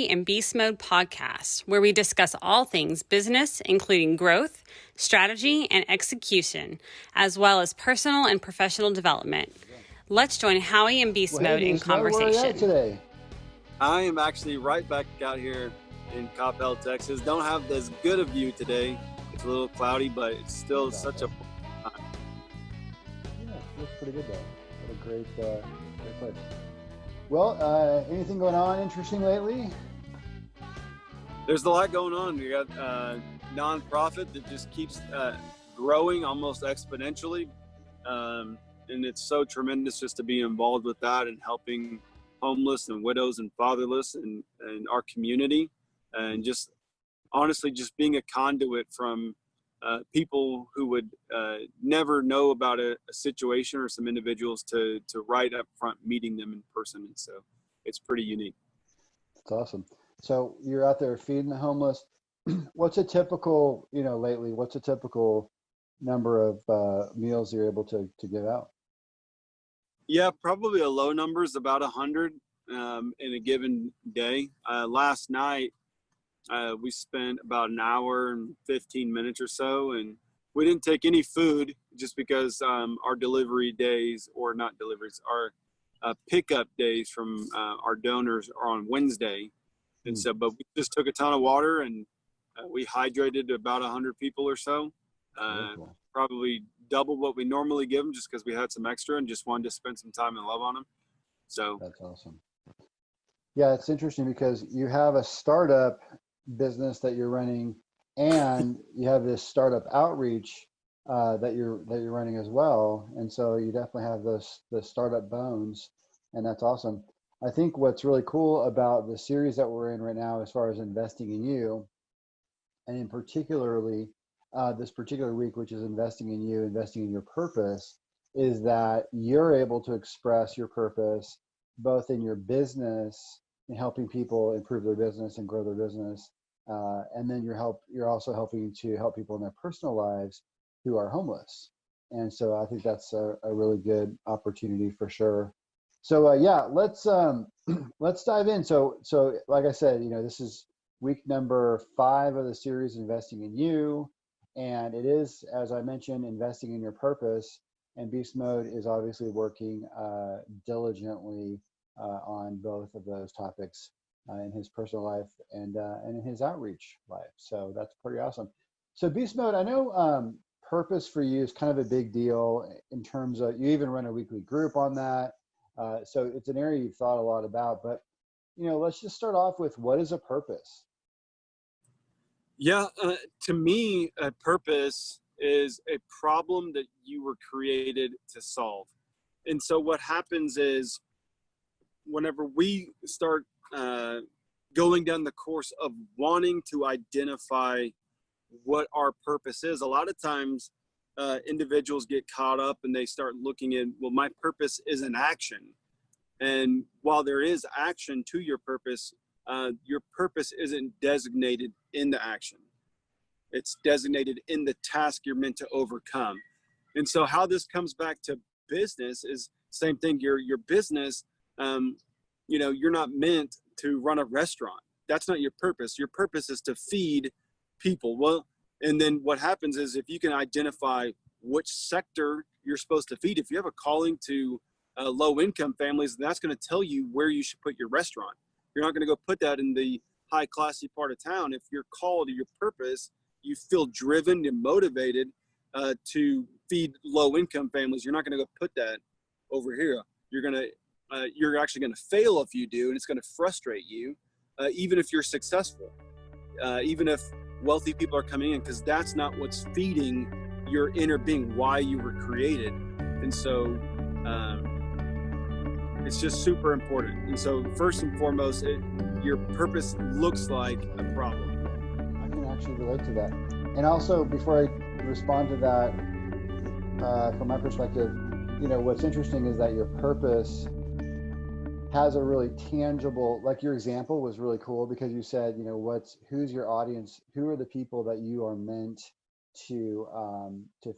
Howie and Beastmode podcast, where we discuss all things business, including growth, strategy, and execution, as well as personal and professional development. Let's join Howie and Beastmode in conversation. Where are you at today? I am actually right back out here in Coppell, Texas. Don't have as good a view today. It's a little cloudy, but it's still such a Yeah, it looks pretty good though. What a great place. Well, anything going on interesting lately? There's a lot going on. We got a nonprofit that just keeps growing almost exponentially. And it's so tremendous just to be involved with that and helping homeless and widows and fatherless in our community. And just honestly, just being a conduit from people who would never know about a situation or some individuals to right up front meeting them in person. And so it's pretty unique. That's awesome. So you're out there feeding the homeless. What's a typical, lately, what's a typical number of meals you're able to give out? Yeah, probably a low number is about 100 in a given day. Last night, we spent about an hour and 15 minutes or so, and we didn't take any food just because our delivery days, or not deliveries, our pickup days from our donors are on Wednesday. And so, but we just took a ton of water and we hydrated about 100 people or so. Cool. Probably double what we normally give them just because we had some extra and just wanted to spend some time and love on them. So that's awesome. Yeah, it's interesting because you have a startup business that you're running, and you have this startup outreach that you're running as well. And so you definitely have the startup bones, and that's awesome. I think what's really cool about the series that we're in right now, as far as investing in you, and in particularly this particular week, which is investing in you, investing in your purpose, is that you're able to express your purpose both in your business and helping people improve their business and grow their business. And then you're also helping to help people in their personal lives who are homeless. And so I think that's a really good opportunity for sure. So yeah, let's dive in. So like I said, this is week number 5 of the series, Investing in You. And it is, as I mentioned, investing in your purpose. And Beastmode is obviously working diligently on both of those topics in his personal life and in his outreach life. So that's pretty awesome. So Beastmode, I know purpose for you is kind of a big deal in terms of, you even run a weekly group on that. So it's an area you've thought a lot about, but let's just start off with, what is a purpose? Yeah, to me, a purpose is a problem that you were created to solve. And so what happens is, whenever we start going down the course of wanting to identify what our purpose is, a lot of times individuals get caught up and they start looking at, well, my purpose is an action. And while there is action to your purpose isn't designated in the action. It's designated in the task you're meant to overcome. And so how this comes back to business is same thing. Your business, you're not meant to run a restaurant. That's not your purpose. Your purpose is to feed people. Well, and then what happens is, if you can identify which sector you're supposed to feed, if you have a calling to low-income families, that's going to tell you where you should put your restaurant. You're not going to go put that in the high classy part of town. If you're called to your purpose, you feel driven and motivated to feed low-income families. You're not going to go put that over here. You're actually going to fail if you do, and it's going to frustrate you, even if you're successful, even if wealthy people are coming in, because that's not what's feeding your inner being, why you were created. And so it's just super important. And so first and foremost, your purpose looks like a problem. I can actually relate to that. And also, before I respond to that, from my perspective, what's interesting is that your purpose has a really tangible, like your example was really cool, because you said, who's your audience? Who are the people that you are meant to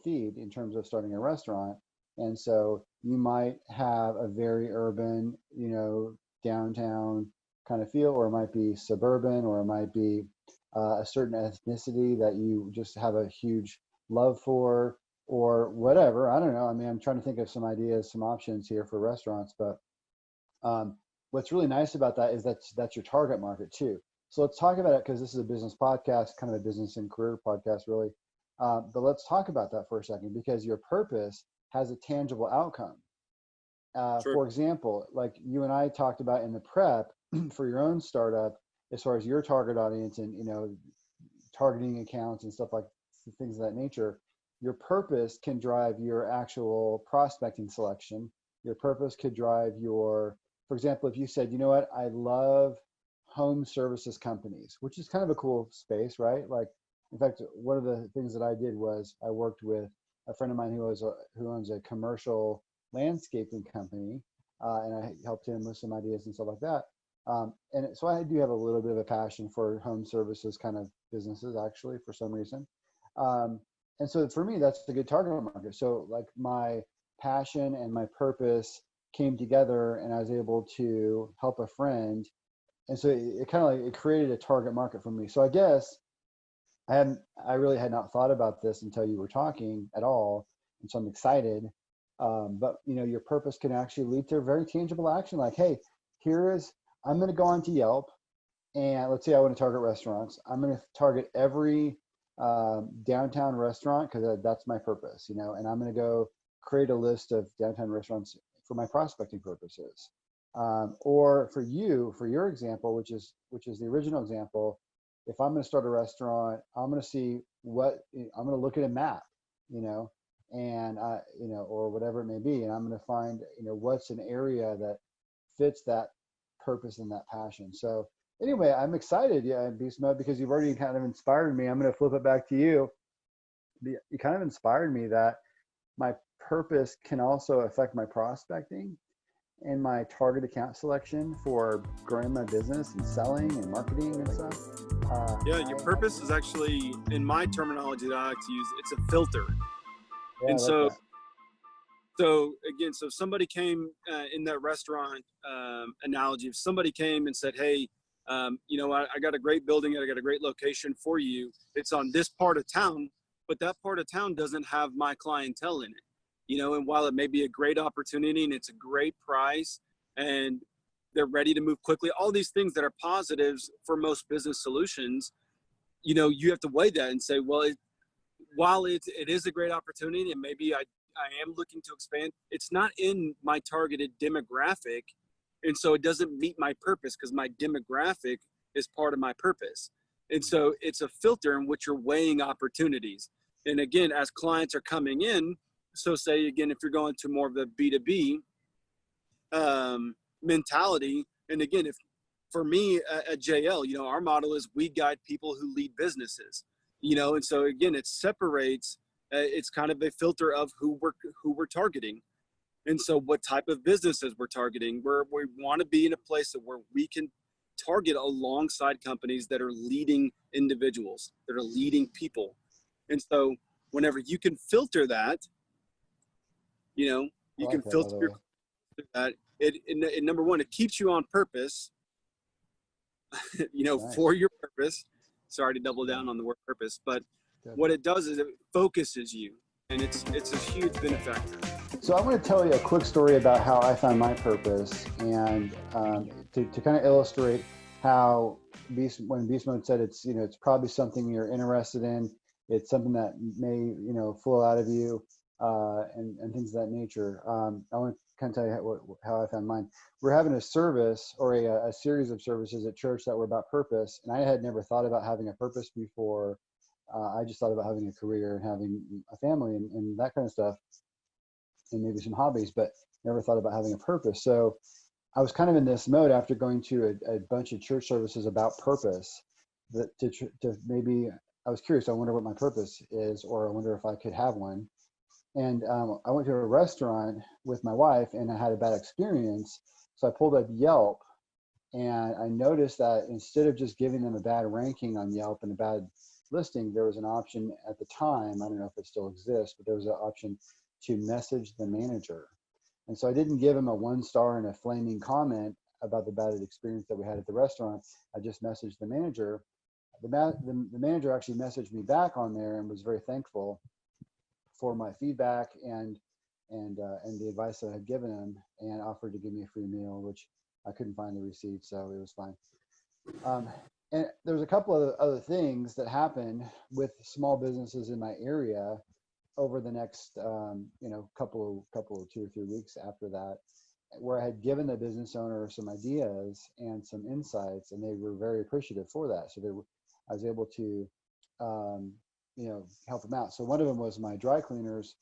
feed in terms of starting a restaurant? And so you might have a very urban, downtown kind of feel, or it might be suburban, or it might be a certain ethnicity that you just have a huge love for, or whatever. I don't know. I mean, I'm trying to think of some ideas, some options here for restaurants, but what's really nice about that is that's your target market too. So let's talk about it, because this is a business podcast, kind of a business and career podcast, really. But let's talk about that for a second, because your purpose has a tangible outcome. Sure. For example, like you and I talked about in the prep for your own startup, as far as your target audience and, targeting accounts and stuff like things of that nature, your purpose can drive your actual prospecting selection. Your purpose could drive your, for example, if you said, you know what, I love home services companies, which is kind of a cool space, right? Like, in fact, one of the things that I did was I worked with a friend of mine who owns a commercial landscaping company, and I helped him with some ideas and stuff like that. And so I do have a little bit of a passion for home services kind of businesses, actually, for some reason. And so for me, that's a good target market. So like my passion and my purpose came together, and I was able to help a friend. And so it kind of like, it created a target market for me. So I guess I really had not thought about this until you were talking at all. And so I'm excited. But your purpose can actually lead to a very tangible action. Like, hey, I'm going to go onto Yelp, and let's say I want to target restaurants. I'm going to target every downtown restaurant, because that's my purpose, and I'm going to go create a list of downtown restaurants for my prospecting purposes. Or for your example, which is the original example, if I'm going to start a restaurant, I'm going to see I'm going to look at a map, and or whatever it may be, and I'm going to find, what's an area that fits that purpose and that passion. So anyway, I'm excited, Beast Mode, because you've already kind of inspired me. I'm going to flip it back to you. You kind of inspired me that my purpose can also affect my prospecting and my target account selection for growing my business and selling and marketing and stuff. Your purpose is actually, in my terminology that I like to use, it's a filter. Yeah, And I like that. so again, so if somebody came in that restaurant analogy, if somebody came and said, hey, I got a great building, I got a great location for you. It's on this part of town, but that part of town doesn't have my clientele in it. And while it may be a great opportunity and it's a great price and they're ready to move quickly, all these things that are positives for most business solutions, you have to weigh that and say, well, while it is a great opportunity and maybe I am looking to expand, it's not in my targeted demographic. And so it doesn't meet my purpose, because my demographic is part of my purpose. And so it's a filter in which you're weighing opportunities. And again, as clients are coming in, so say again, if you're going to more of the B2B mentality, and again, if for me at JL, our model is we guide people who lead businesses, and so again, it separates, it's kind of a filter of who we're targeting. And so what type of businesses we're targeting, we want to be in a place where we can target alongside companies that are leading individuals, that are leading people. And so whenever you can filter that, you can filter that. It number one, it keeps you on purpose, Nice. for your purpose. Sorry to double down on the word purpose, but what it does is it focuses you, and it's a huge benefactor. So I want to tell you a quick story about how I found my purpose, and to kind of illustrate how when Beast Mode said it's probably something you're interested in, it's something that may flow out of you, and things of that nature. I want to kind of tell you how I found mine. We're having a service, or a series of services at church that were about purpose, and I had never thought about having a purpose before. I just thought about having a career and having a family and that kind of stuff, and maybe some hobbies, but never thought about having a purpose. So I was kind of in this mode after going to a bunch of church services about purpose, that to maybe, I was curious, I wonder what my purpose is, or I wonder if I could have one. And I went to a restaurant with my wife, and I had a bad experience. So I pulled up Yelp, and I noticed that instead of just giving them a bad ranking on Yelp and a bad listing, there was an option at the time, I don't know if it still exists, but there was an option to message the manager. And so I didn't give him a 1-star and a flaming comment. about the bad experience that we had at the restaurant, I just messaged the manager. The manager actually messaged me back on there and was very thankful for my feedback and the advice that I had given him, and offered to give me a free meal, which I couldn't find the receipt, so it was fine. And there's a couple of other things that happened with small businesses in my area over the next, couple of 2 or 3 weeks after that, where I had given the business owner some ideas and some insights, and they were very appreciative for that. So I was able to, help them out. So one of them was my dry cleaners.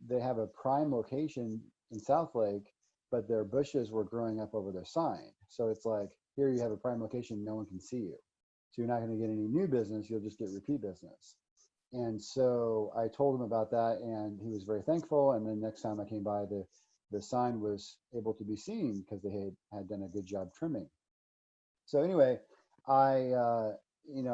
They have a prime location in South Lake, but their bushes were growing up over their sign. So it's like, here you have a prime location, no one can see you. So you're not going to get any new business, you'll just get repeat business. And so I told him about that, and he was very thankful. And then next time I came by, the sign was able to be seen because they had done a good job trimming. So anyway, I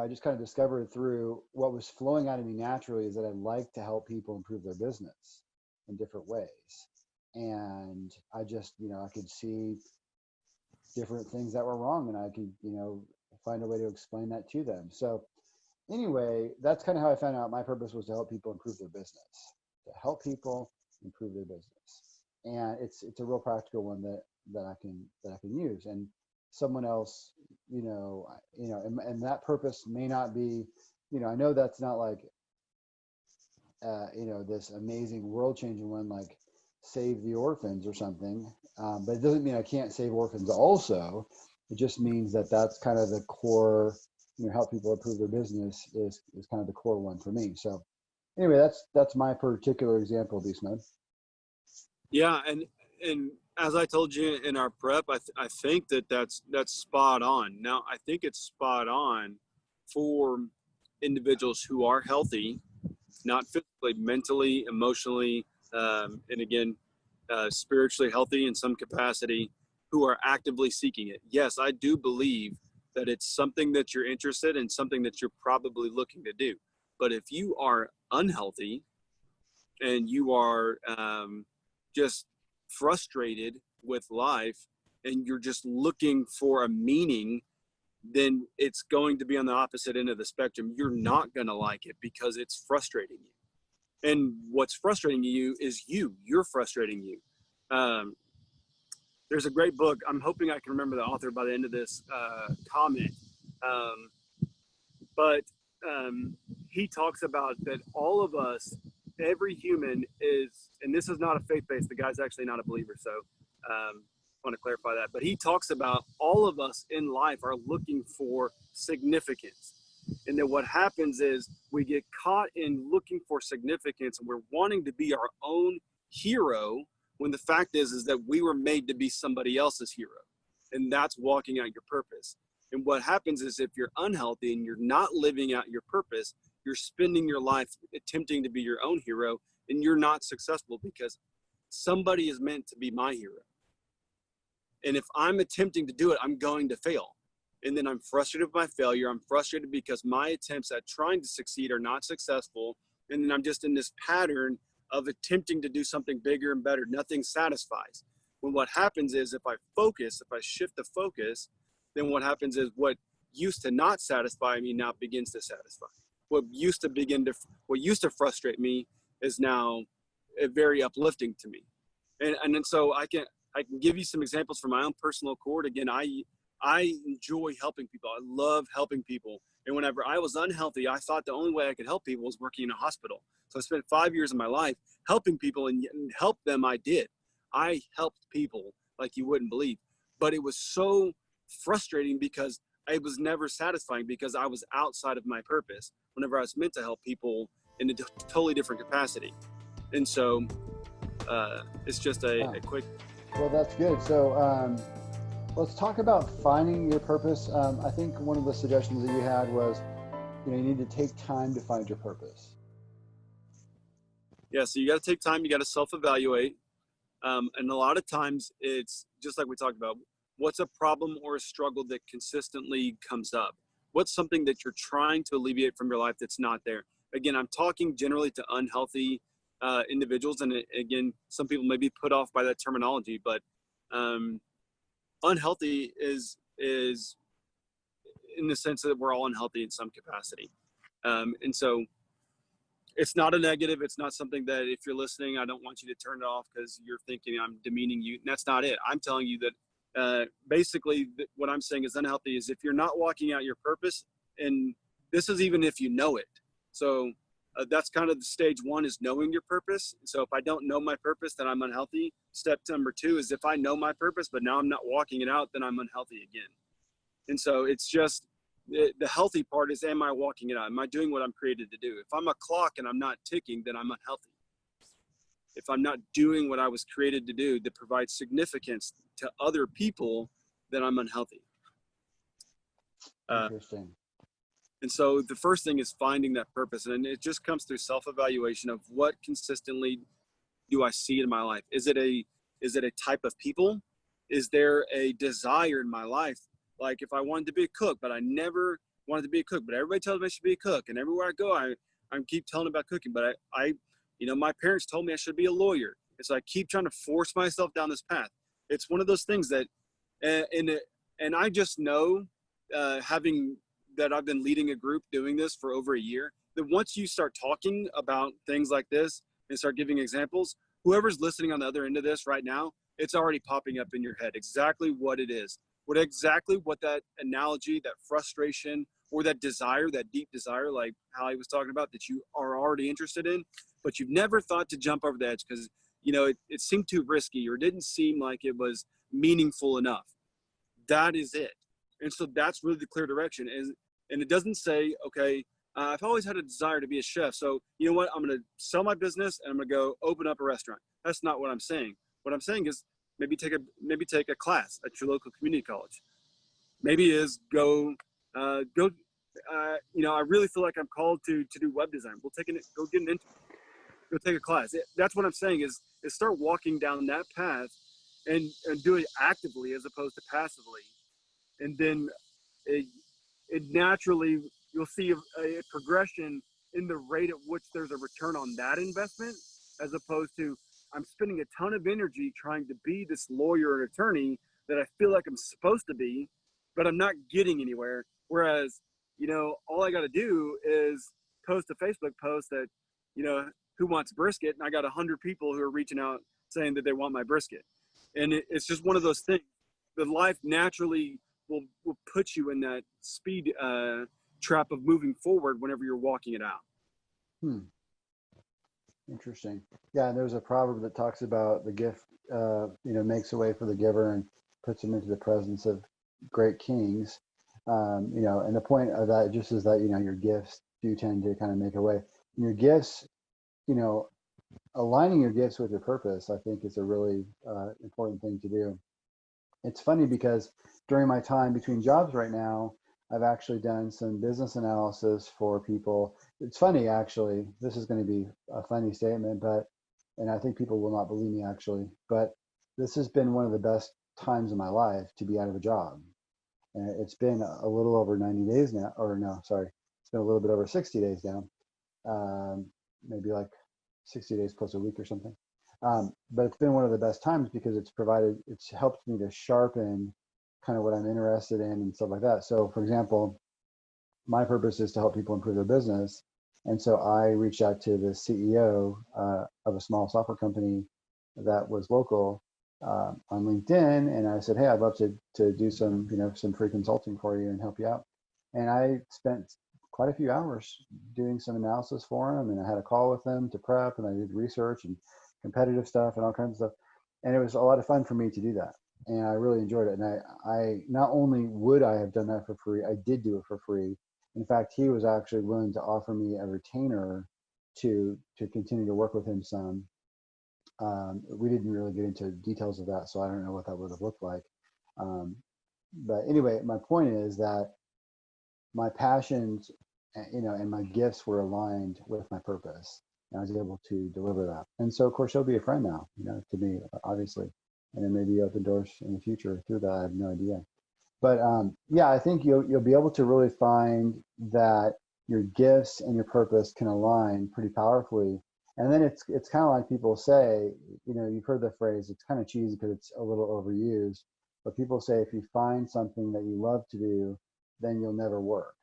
just kind of discovered through what was flowing out of me naturally is that I like to help people improve their business in different ways. And I just, I could see different things that were wrong, and I could, find a way to explain that to them. So anyway, that's kind of how I found out my purpose was to help people improve their business, And it's a real practical one that I can use. And someone else, and that purpose may not be, I know that's not like, this amazing world changing one, like save the orphans or something. But it doesn't mean I can't save orphans also. It just means that that's kind of the core, help people improve their business is kind of the core one for me. So anyway, that's my particular example of Beastmode. Yeah. And as I told you in our prep, I think that's spot on. Now, I think it's spot on for individuals who are healthy, not physically, mentally, emotionally, and again, spiritually healthy in some capacity, who are actively seeking it. Yes, I do believe that it's something that you're interested in, something that you're probably looking to do. But if you are unhealthy and you are just frustrated with life and you're just looking for a meaning, then it's going to be on the opposite end of the spectrum. You're not going to like it because it's frustrating you. And what's frustrating you is you're frustrating you. There's a great book. I'm hoping I can remember the author by the end of this comment. But he talks about that all of us, every human is, and this is not a faith-based, the guy's actually not a believer, so I want to clarify that. But he talks about all of us in life are looking for significance. And then what happens is we get caught in looking for significance, and we're wanting to be our own hero, when the fact is that we were made to be somebody else's hero. And that's walking out your purpose. And what happens is if you're unhealthy and you're not living out your purpose, you're spending your life attempting to be your own hero, and you're not successful because somebody is meant to be my hero. And if I'm attempting to do it, I'm going to fail. And then I'm frustrated with my failure. I'm frustrated because my attempts at trying to succeed are not successful. And then I'm just in this pattern of attempting to do something bigger and better. Nothing satisfies. When what happens is if I shift the focus, then what happens is what used to not satisfy me now begins to satisfy. What used to frustrate me is now very uplifting to me. And then so I can give you some examples from my own personal accord. Again, I enjoy helping people. I love helping people. And whenever I was unhealthy, I thought the only way I could help people was working in a hospital. So I spent 5 years of my life helping people, and help them I did. I helped people like you wouldn't believe. But it was so frustrating because it was never satisfying because I was outside of my purpose whenever I was meant to help people in a totally different capacity. And so it's just a quick. Well, that's good. So let's talk about finding your purpose. I think one of the suggestions that you had was, you need to take time to find your purpose. Yeah, so you got to take time. You got to self-evaluate. And a lot of times it's just like we talked about. What's a problem or a struggle that consistently comes up? What's something that you're trying to alleviate from your life that's not there? Again, I'm talking generally to unhealthy individuals. And again, some people may be put off by that terminology, but unhealthy is in the sense that we're all unhealthy in some capacity. And so it's not a negative. It's not something that if you're listening, I don't want you to turn it off because you're thinking I'm demeaning you. And that's not it. I'm telling you that basically what I'm saying is unhealthy is if you're not walking out your purpose, and this is even if you know it. So that's kind of the stage one, is knowing your purpose. So if I don't know my purpose, then I'm unhealthy. Step number two is if I know my purpose, but now I'm not walking it out, then I'm unhealthy again. And so it's just, the healthy part is, am I walking it out? Am I doing what I'm created to do? If I'm a clock and I'm not ticking, then I'm unhealthy. If I'm not doing what I was created to do, that provides significance to other people, then I'm unhealthy. Interesting. And so the first thing is finding that purpose. And it just comes through self-evaluation of what consistently do I see in my life? Is it a type of people? Is there a desire in my life? Like if I wanted to be a cook, but I never wanted to be a cook, but everybody tells me I should be a cook. And everywhere I go, I keep telling about cooking, but I my parents told me I should be a lawyer. And so I keep trying to force myself down this path. It's one of those things that, and I just know, having that I've been leading a group doing this for over a year, that once you start talking about things like this and start giving examples, whoever's listening on the other end of this right now, it's already popping up in your head exactly what it is. What that analogy, that frustration, or that desire, that deep desire, like Howie was talking about, that you are already interested in, but you've never thought to jump over the edge because, it seemed too risky or didn't seem like it was meaningful enough. That is it. And so that's really the clear direction. And it doesn't say, okay, I've always had a desire to be a chef. So you know what? I'm going to sell my business and I'm going to go open up a restaurant. That's not what I'm saying. What I'm saying is maybe take a class at your local community college. Maybe is I really feel like I'm called to do web design. Go get an intern. Go take a class. That's what I'm saying is start walking down that path and do it actively as opposed to passively. And then it naturally, you'll see a progression in the rate at which there's a return on that investment, as opposed to I'm spending a ton of energy trying to be this lawyer and attorney that I feel like I'm supposed to be, but I'm not getting anywhere. Whereas, all I got to do is post a Facebook post that, who wants brisket? And I got 100 people who are reaching out saying that they want my brisket. And it's just one of those things. The life naturally will put you in that speed trap of moving forward whenever you're walking it out. Interesting. Yeah, and there's a proverb that talks about the gift, makes a way for the giver and puts them into the presence of great kings. And the point of that just is that, your gifts do tend to kind of make a way. And your gifts, aligning your gifts with your purpose, I think is a really important thing to do. It's funny because during my time between jobs right now, I've actually done some business analysis for people. It's funny, actually. This is going to be a funny statement, and I think people will not believe me, actually, but this has been one of the best times of my life to be out of a job. And it's been a little over 90 days now, or no, sorry, it's been a little bit over 60 days now, maybe like 60 days plus a week or something. But it's been one of the best times because it's helped me to sharpen kind of what I'm interested in and stuff like that. So for example, my purpose is to help people improve their business. And so I reached out to the CEO of a small software company that was local on LinkedIn. And I said, hey, I'd love to do some free consulting for you and help you out. And I spent quite a few hours doing some analysis for him. And I had a call with them to prep, and I did research and competitive stuff and all kinds of stuff. And it was a lot of fun for me to do that. And I really enjoyed it. And I not only would I have done that for free, I did do it for free. In fact, he was actually willing to offer me a retainer to continue to work with him some. We didn't really get into details of that, so I don't know what that would have looked like. But anyway, my point is that my passions, and my gifts were aligned with my purpose, and I was able to deliver that. And so, of course, he'll be a friend now, to me, obviously, and then maybe open doors in the future through that. I have no idea. But yeah, I think you'll be able to really find that your gifts and your purpose can align pretty powerfully. And then it's kind of like people say, you've heard the phrase, it's kind of cheesy because it's a little overused, But people say if you find something that you love to do, then you'll never work.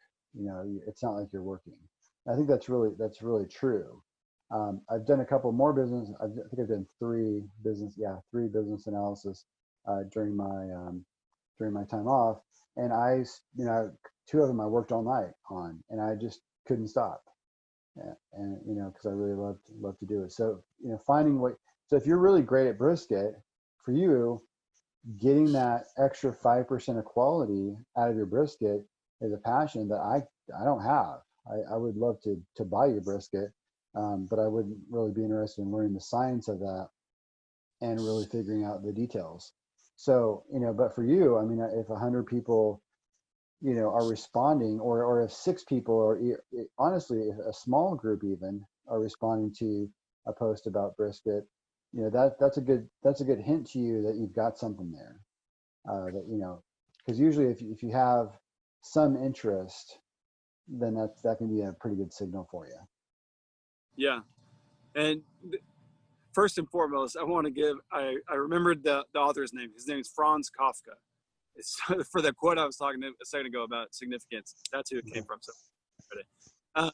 It's not like you're working. I think that's really true. I've done a couple more business. I think I've done three business analysis during my time off, and two of them I worked all night on, and I just couldn't stop. And because I really love to do it. So finding what. So if you're really great at brisket, for you, getting that extra 5% of quality out of your brisket is a passion that I don't have. I would love to buy your brisket, but I wouldn't really be interested in learning the science of that and really figuring out the details. So, but for you, I mean, if 100 people, are responding, or if 6 people, or honestly, if a small group even are responding to a post about brisket, that's a good hint to you that you've got something there. Because usually if you have some interest, then that can be a pretty good signal for you. Yeah. And first and foremost, I want to give, I remembered the author's name. His name is Franz Kafka. It's for the quote I was talking a second ago about significance. That's who it came from. So,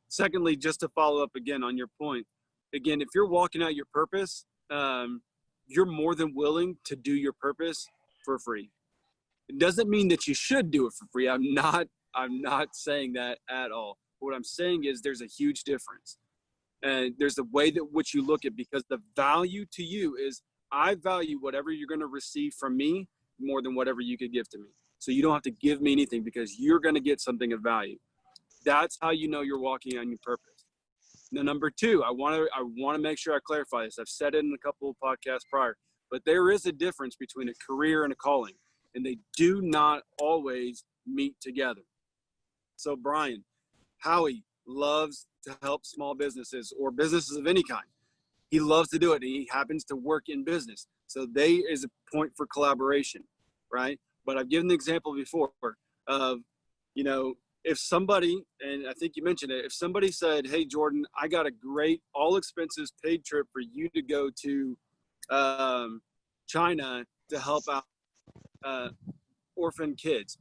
secondly, just to follow up again on your point, again, if you're walking out your purpose, you're more than willing to do your purpose for free. It doesn't mean that you should do it for free. I'm not saying that at all. What I'm saying is there's a huge difference. And there's the way that which you look at, because the value to you is, I value whatever you're going to receive from me more than whatever you could give to me. So you don't have to give me anything, because you're going to get something of value. That's how you know you're walking on your purpose. Now, number 2, I want to make sure I clarify this. I've said it in a couple of podcasts prior, but there is a difference between a career and a calling, and they do not always meet together. So Brian, Howie loves to help small businesses or businesses of any kind. He loves to do it. He happens to work in business. So there is a point for collaboration, right? But I've given the example before of, if somebody, and I think you mentioned it, if somebody said, hey, Jordan, I got a great all expenses paid trip for you to go to China to help out orphan kids.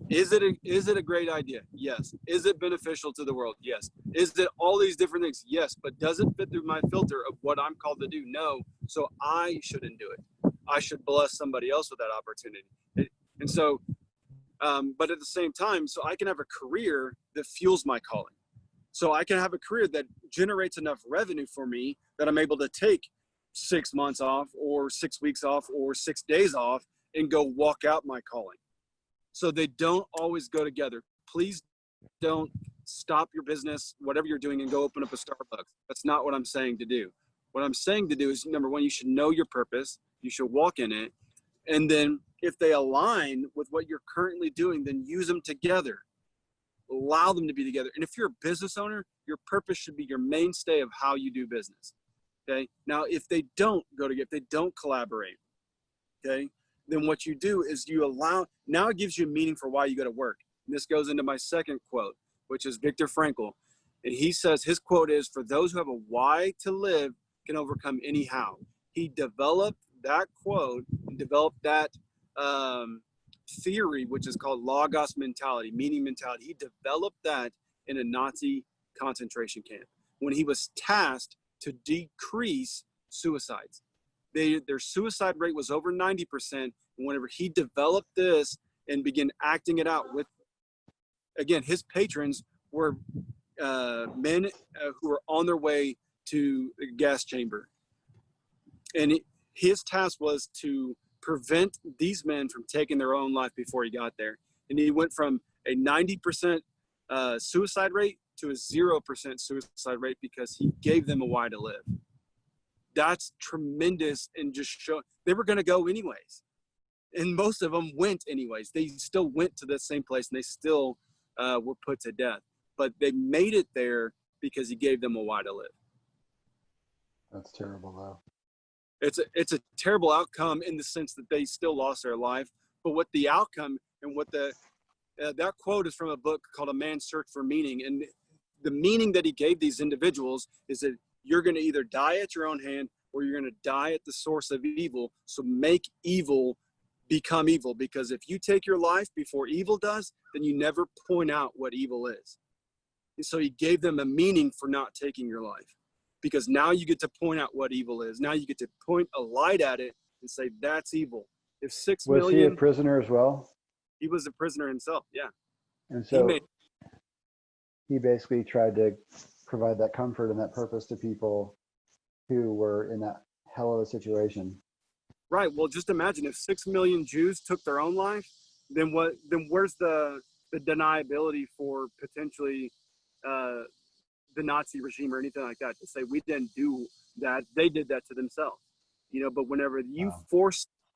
Is it a great idea? Yes. Is it beneficial to the world? Yes. Is it all these different things? Yes. But does it fit through my filter of what I'm called to do? No. So I shouldn't do it. I should bless somebody else with that opportunity. And so, but at the same time, so I can have a career that fuels my calling. So I can have a career that generates enough revenue for me that I'm able to take 6 months off, or 6 weeks off, or 6 days off, and go walk out my calling. So they don't always go together. Please don't stop your business, whatever you're doing, and go open up a Starbucks. That's not what I'm saying to do. What I'm saying to do is, number 1, you should know your purpose. You should walk in it. And then if they align with what you're currently doing, then use them together. Allow them to be together. And if you're a business owner, your purpose should be your mainstay of how you do business. Okay. Now, if they don't go together, if they don't collaborate, okay, then what you do is you allow, now it gives you meaning for why you go to work. And this goes into my second quote, which is Viktor Frankl. And he says, his quote is, for those who have a why to live can overcome any how. He developed that quote and developed that theory, which is called Logos mentality, meaning mentality. He developed that in a Nazi concentration camp when he was tasked to decrease suicides. Their suicide rate was over 90%. And whenever he developed this and began acting it out with, again, his patrons were men who were on their way to the gas chamber. And his task was to prevent these men from taking their own life before he got there. And he went from a 90% suicide rate to a 0% suicide rate because he gave them a why to live. That's tremendous, and just show they were going to go anyways. And most of them went anyways. They still went to the same place, and they still were put to death. But they made it there because he gave them a why to live. That's terrible, though. It's a terrible outcome in the sense that they still lost their life. But what the outcome and what that quote is from a book called A Man's Search for Meaning. And the meaning that he gave these individuals is that you're going to either die at your own hand or you're going to die at the source of evil. So make evil become evil, because if you take your life before evil does, then you never point out what evil is. And so he gave them a meaning for not taking your life, because now you get to point out what evil is. Now you get to point a light at it and say, that's evil. If 6 Was he a million, prisoner as well? he was a prisoner himself. Yeah. And He made, so he basically tried to provide that comfort and that purpose to people who were in that hell of a situation. right. Well, just imagine if 6 million Jews took their own life, then where's the deniability for potentially the Nazi regime or anything like that to say we didn't do that, they did that to themselves, but whenever Wow.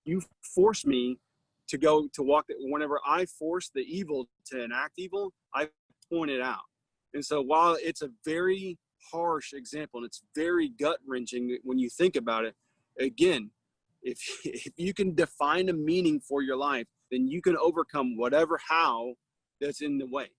you force me to go to walk, whenever I force the evil to enact evil, I point it out. And so while it's a very harsh example and it's very gut wrenching when you think about it, again, if you can define a meaning for your life, then you can overcome whatever how that's in the way.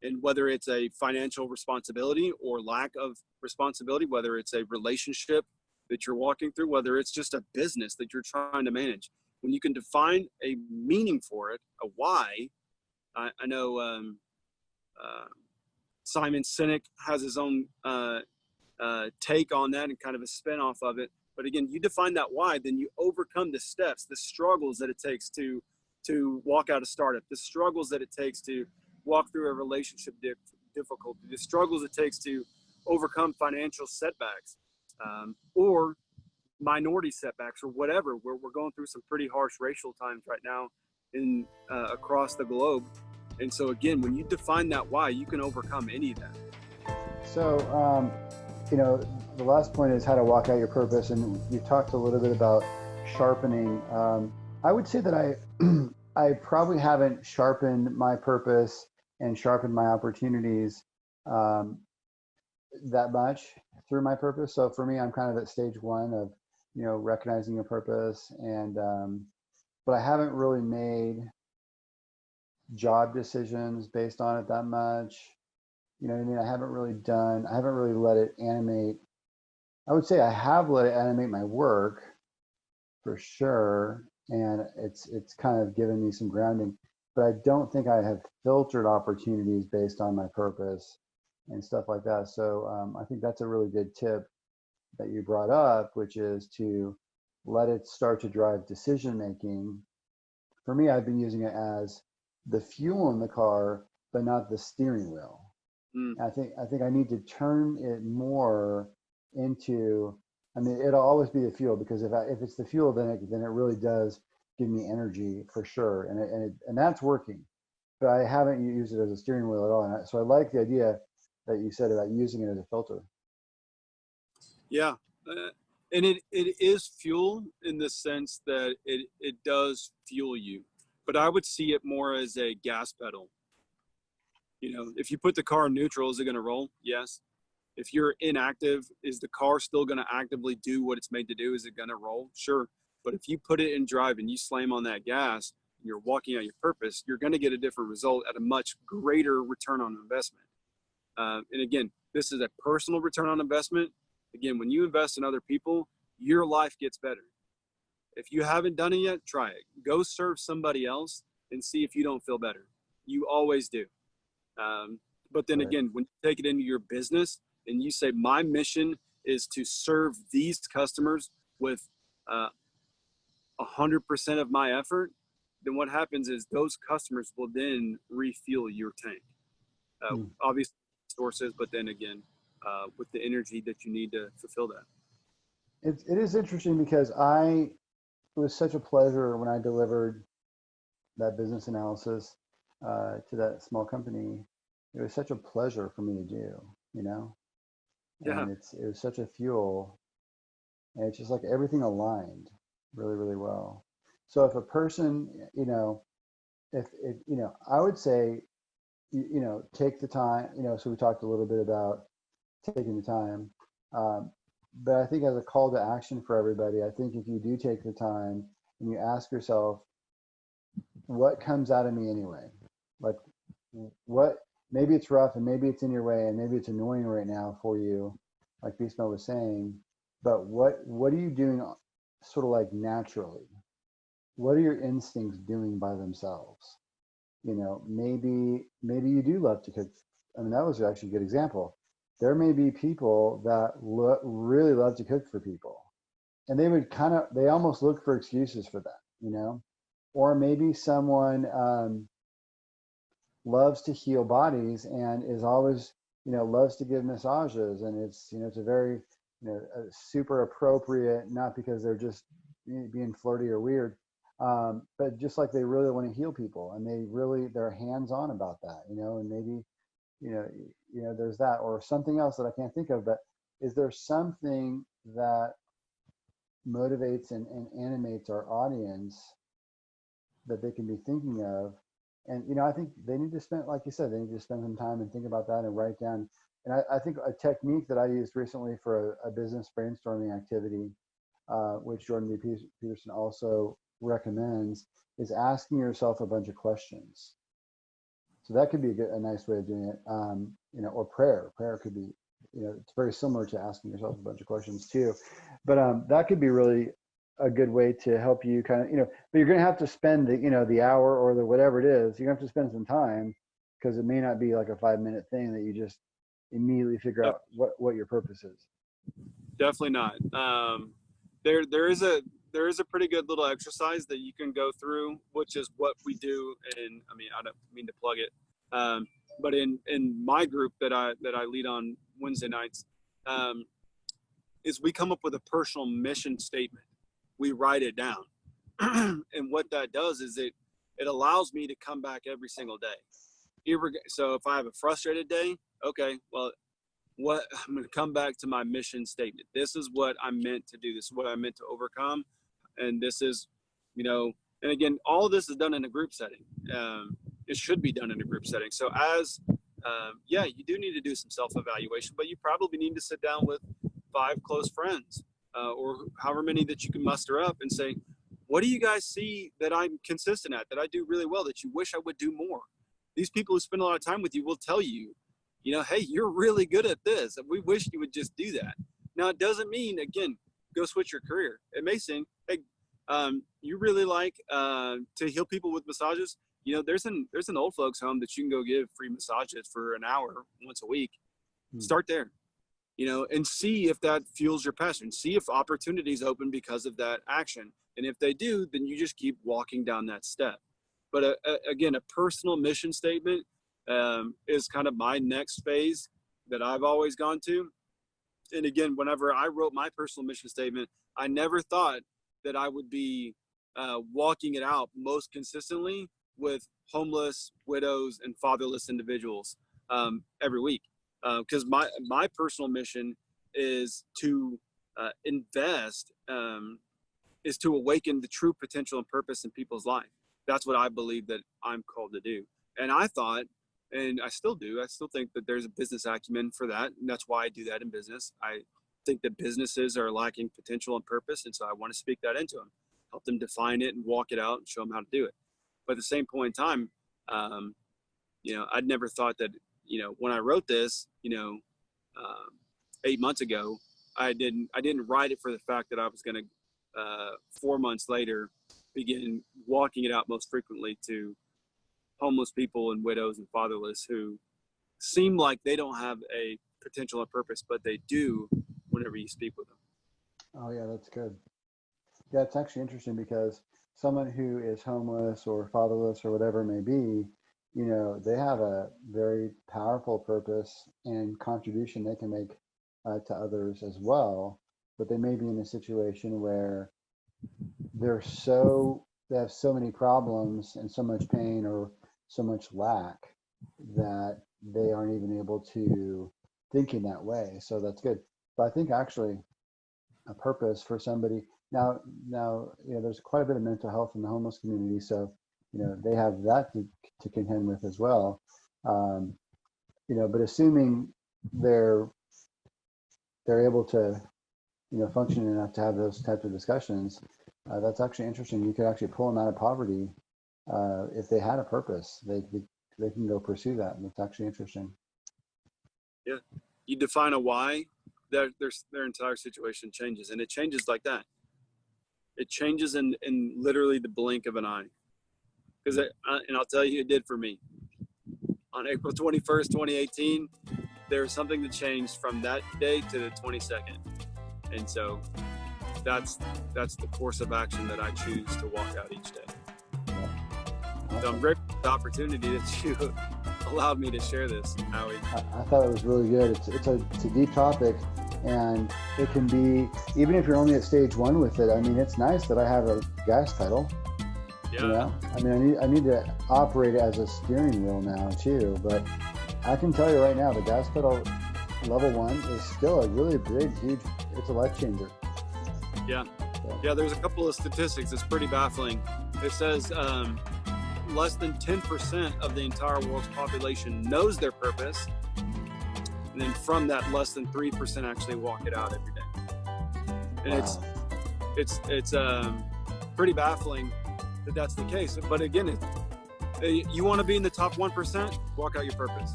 And whether it's a financial responsibility or lack of responsibility, whether it's a relationship that you're walking through, whether it's just a business that you're trying to manage, when you can define a meaning for it, a why. I know Simon Sinek has his own take on that and kind of a spinoff of it. But again, you define that why, then you overcome the steps, the struggles that it takes to walk out a startup, the struggles that it takes to walk through a relationship difficulty, the struggles it takes to overcome financial setbacks, or minority setbacks, or whatever. We're going through some pretty harsh racial times right now in across the globe. And so again, when you define that why, you can overcome any of that. So, the last point is how to walk out your purpose. And you talked a little bit about sharpening. I would say that I probably haven't sharpened my purpose and sharpened my opportunities that much through my purpose. So for me, I'm kind of at stage one of, recognizing a purpose, and but I haven't really made job decisions based on it that much. You know what I mean? I haven't really let it animate. I would say I have let it animate my work for sure. And it's kind of given me some grounding, but I don't think I have filtered opportunities based on my purpose and stuff like that. So I think that's a really good tip that you brought up, which is to let it start to drive decision making. For me, I've been using it as the fuel in the car, but not the steering wheel. I think I need to turn it more into. I mean, it'll always be the fuel, because if it's the fuel, then it really does give me energy for sure, and that's working. But I haven't used it as a steering wheel at all, so I like the idea that you said about using it as a filter. Yeah, and it is fuel in the sense that it does fuel you, but I would see it more as a gas pedal. If you put the car in neutral, is it going to roll? Yes. If you're inactive, is the car still going to actively do what it's made to do? Is it going to roll? Sure. But if you put it in drive and you slam on that gas, and you're walking out your purpose, you're going to get a different result at a much greater return on investment. And again, this is a personal return on investment. Again, when you invest in other people, your life gets better. If you haven't done it yet, try it. Go serve somebody else and see if you don't feel better. You always do. But then again, when you take it into your business and you say, my mission is to serve these customers with 100% of my effort, then what happens is those customers will then refuel your tank. Obviously, sources, but then again, with the energy that you need to fulfill that. It is interesting, because it was such a pleasure when I delivered that business analysis to that small company. It was such a pleasure for me to do, Yeah. And it was such a fuel, and it's just like everything aligned really, really well. So if a person, if I would say, take the time, so we talked a little bit about taking the time. But I think as a call to action for everybody, I think if you do take the time and you ask yourself, what comes out of me anyway? Like, what, maybe it's rough and maybe it's in your way and maybe it's annoying right now for you, like Beastmode was saying, but what are you doing sort of like naturally? what are your instincts doing by themselves? Maybe you do love to cook. I mean, that was actually a good example. There may be people that really love to cook for people, and they almost look for excuses for that, or maybe someone loves to heal bodies and is always, loves to give massages, and it's a very, super appropriate, not because they're just being flirty or weird, but just like they really want to heal people, and they're hands-on about that, and maybe, you know, there's that, or something else that I can't think of, but is there something that motivates and animates our audience that they can be thinking of? And I think they need to spend, like you said, they need to spend some time and think about that and write down. And I think a technique that I used recently for a business brainstorming activity, which Jordan B. Peterson also recommends, is asking yourself a bunch of questions. So that could be a nice way of doing it. Or prayer. Prayer could be, it's very similar to asking yourself a bunch of questions too. But that could be really a good way to help you kind of, but you're going to have to spend the hour or the whatever it is. You're going to have to spend some time, because it may not be like a 5-minute thing that you just immediately figure out what your purpose is. Definitely not. There is a pretty good little exercise that you can go through, which is what we do. And I don't mean to plug it, but in my group that I lead on Wednesday nights, is we come up with a personal mission statement. We write it down. And what that does is it allows me to come back every single day. So if I have a frustrated day, okay, well, I'm going to come back to my mission statement. This is what I'm meant to do. This is what I'm meant to overcome. And this is, and again, all of this is done in a group setting. It should be done in a group setting. So you do need to do some self-evaluation, but you probably need to sit down with 5 close friends, or however many that you can muster up, and say, what do you guys see that I'm consistent at, that I do really well, that you wish I would do more? These people who spend a lot of time with you will tell you, hey, you're really good at this, and we wish you would just do that. Now, it doesn't mean, again, go switch your career. It may seem, hey, you really like to heal people with massages. There's an old folks home that you can go give free massages for an hour once a week. Start there, and see if that fuels your passion. See if opportunities open because of that action. And if they do, then you just keep walking down that step. But again, a personal mission statement is kind of my next phase that I've always gone to. And again, whenever I wrote my personal mission statement, I never thought that I would be walking it out most consistently with homeless, widows, and fatherless individuals every week. Because my personal mission is to invest, is to awaken the true potential and purpose in people's life. That's what I believe that I'm called to do. And I thought, and I still do, I still think that there's a business acumen for that. And that's why I do that in business. I think that businesses are lacking potential and purpose. And so I want to speak that into them, help them define it and walk it out and show them how to do it. But at the same point in time, I'd never thought that, when I wrote this, 8 months ago, I didn't write it for the fact that I was going to, 4 months later, begin walking it out most frequently to homeless people and widows and fatherless who seem like they don't have a potential or purpose, but they do whenever you speak with them. Oh yeah, that's good. Yeah, it's actually interesting, because someone who is homeless or fatherless or whatever it may be, they have a very powerful purpose and contribution they can make to others as well. But they may be in a situation where they have so many problems and so much pain or so much lack that they aren't even able to think in that way. So that's good. But I think actually a purpose for somebody now, there's quite a bit of mental health in the homeless community. So, they have that to contend with as well. But assuming they're able to, function enough to have those types of discussions, that's actually interesting. You could actually pull them out of poverty if they had a purpose. They can go pursue that, and that's actually interesting. Yeah, you define a why, their entire situation changes, and it changes like that. It changes in literally the blink of an eye. Because and I'll tell you, it did for me. On April 21st, 2018, there was something that changed from that day to the 22nd. And so that's the course of action that I choose to walk out each day. So I'm grateful for the opportunity that you allowed me to share this, Howie. I thought it was really good. It's a deep topic, and it can be, even if you're only at stage 1 with it, I mean, it's nice that I have a gas pedal. Yeah. You know? I mean, I need to operate it as a steering wheel now too, but I can tell you right now, the gas pedal level 1 is still a really big, huge, it's a life changer. Yeah. So. Yeah, there's a couple of statistics that's pretty baffling. It says less than 10% of the entire world's population knows their purpose. And then from that, less than 3% actually walk it out every day. And Wow. it's pretty baffling that that's the case. But again, you want to be in the top 1%, walk out your purpose.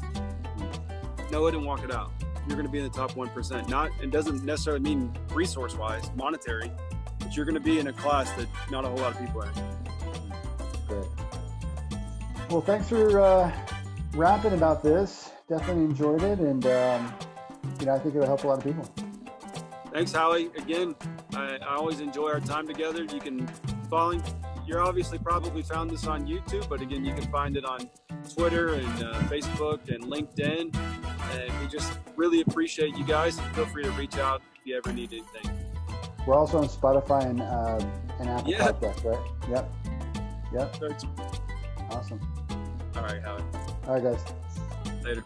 Know it and walk it out. You're going to be in the top 1%. It doesn't necessarily mean resource-wise, monetary, but you're going to be in a class that not a whole lot of people are in. Great. Well, thanks for rapping about this. Definitely enjoyed it, and I think it'll help a lot of people. Thanks, Howie. Again, I always enjoy our time together. You can follow. You're obviously probably found this on YouTube, but again, you can find it on Twitter and Facebook and LinkedIn. And we just really appreciate you guys. Feel free to reach out if you ever need anything. We're also on Spotify and Apple Yeah. Podcast, right? Yep. Thanks. Awesome. All right, Howie. All right, guys. Later.